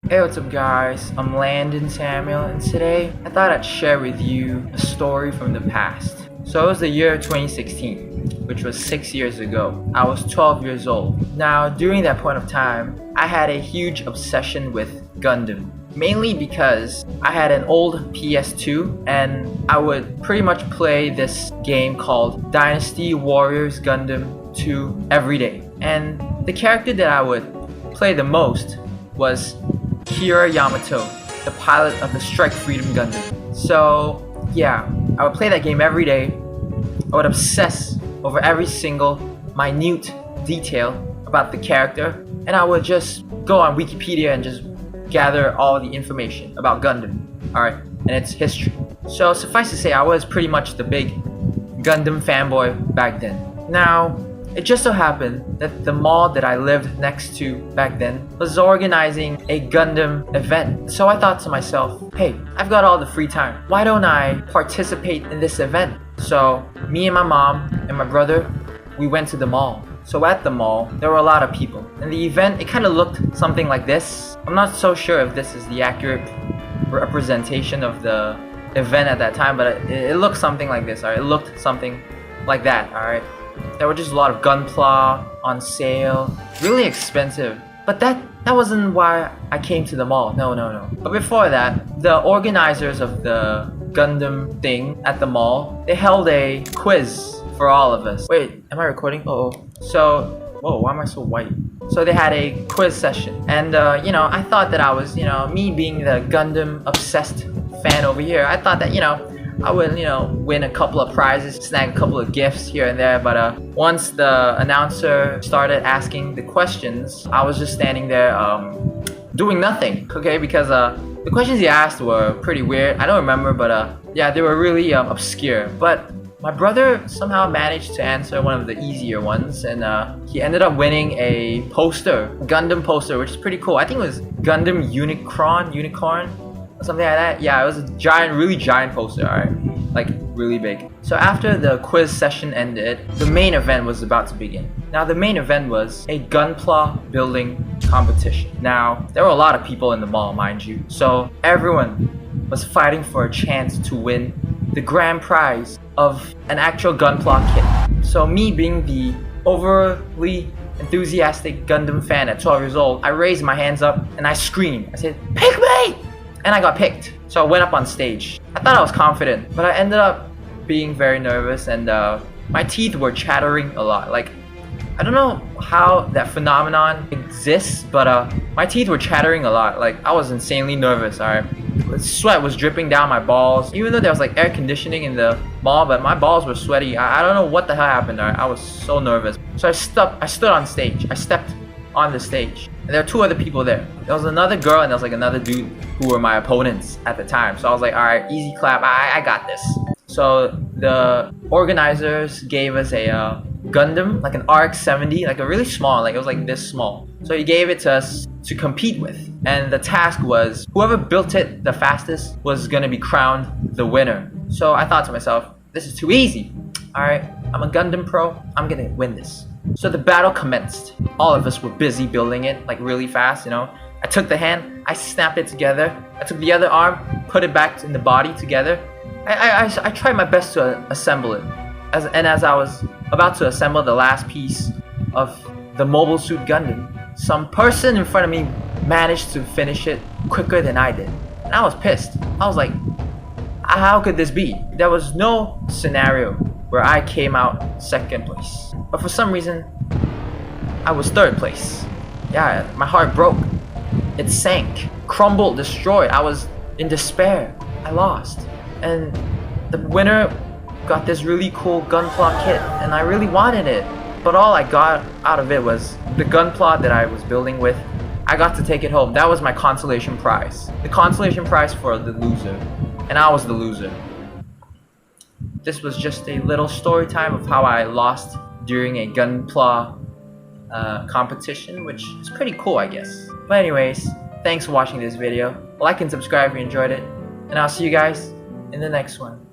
Hey, what's up guys? I'm Landon Samuel, and today I thought I'd share with you a story from the past. So it was the year 2016, which was 6 years ago. I was 12 years old. Now, during that point of time, I had a huge obsession with Gundam. Mainly because I had an old PS2 and I would pretty much play this game called Dynasty Warriors Gundam 2 every day. And the character that I would play the most was Kira Yamato, the pilot of the Strike Freedom Gundam. So yeah, I would play that game every day. I would obsess over every single minute detail about the character, and I would just go on Wikipedia and just gather all the information about Gundam, alright, and its history. So suffice to say, I was pretty much the big Gundam fanboy back then. Now, it just so happened that the mall that I lived next to back then was organizing a Gundam event. So I thought to myself, hey, I've got all the free time. Why don't I participate in this event? So me and my mom and my brother, we went to the mall. So at the mall, there were a lot of people. And the event, it kind of looked something like this. I'm not so sure if this is the accurate representation of the event at that time, but it looked something like this, alright? It looked something like that, alright? There were just a lot of Gunpla on sale, really expensive. But that wasn't why I came to the mall. No. But before that, the organizers of the Gundam thing at the mall, they held a quiz for all of us. Wait, am I recording? So, whoa, why am I so white? So they had a quiz session, and I thought that I was, me being the Gundam obsessed fan over here, I thought that, I would, win a couple of prizes, snag a couple of gifts here and there. But once the announcer started asking the questions, I was just standing there, doing nothing. Okay, because the questions he asked were pretty weird. I don't remember, but yeah, they were really obscure. But my brother somehow managed to answer one of the easier ones, and he ended up winning a poster, Gundam poster, which is pretty cool. I think it was Gundam Unicorn. Something like that. Yeah, it was a really giant poster, alright? Like, really big. So after the quiz session ended, the main event was about to begin. Now, the main event was a Gunpla building competition. Now, there were a lot of people in the mall, mind you. So everyone was fighting for a chance to win the grand prize of an actual Gunpla kit. So me being the overly enthusiastic Gundam fan at 12 years old, I raised my hands up and I screamed. I said, "Pick me!" And I got picked. So I went up on stage. I thought I was confident, but I ended up being very nervous, and my teeth were chattering a lot. Like, I don't know how that phenomenon exists, but my teeth were chattering a lot. Like, I was insanely nervous, alright? Sweat was dripping down my balls. Even though there was like air conditioning in the mall, but my balls were sweaty. I don't know what the hell happened, alright? I was so nervous. So I stood on stage. I stepped on the stage. And there were two other people there. There was another girl and there was like another dude who were my opponents at the time. So I was like, alright, easy clap, I got this. So the organizers gave us a Gundam, like an RX-70, like a really small, like it was like this small. So he gave it to us to compete with. And the task was, whoever built it the fastest was gonna be crowned the winner. So I thought to myself, this is too easy. Alright, I'm a Gundam pro, I'm gonna win this. So the battle commenced. All of us were busy building it, like really fast, I took the hand, I snapped it together. I took the other arm, put it back in the body together. I tried my best to assemble it. As I was about to assemble the last piece of the Mobile Suit Gundam, some person in front of me managed to finish it quicker than I did. And I was pissed. I was like, how could this be? There was no scenario where I came out second place. But for some reason, I was third place. Yeah, my heart broke. It sank, crumbled, destroyed. I was in despair. I lost. And the winner got this really cool Gunpla kit, and I really wanted it. But all I got out of it was the Gunpla that I was building with. I got to take it home. That was my consolation prize. The consolation prize for the loser. And I was the loser. This was just a little story time of how I lost during a Gunpla competition, which is pretty cool, I guess. But anyways, thanks for watching this video. Like and subscribe if you enjoyed it, and I'll see you guys in the next one.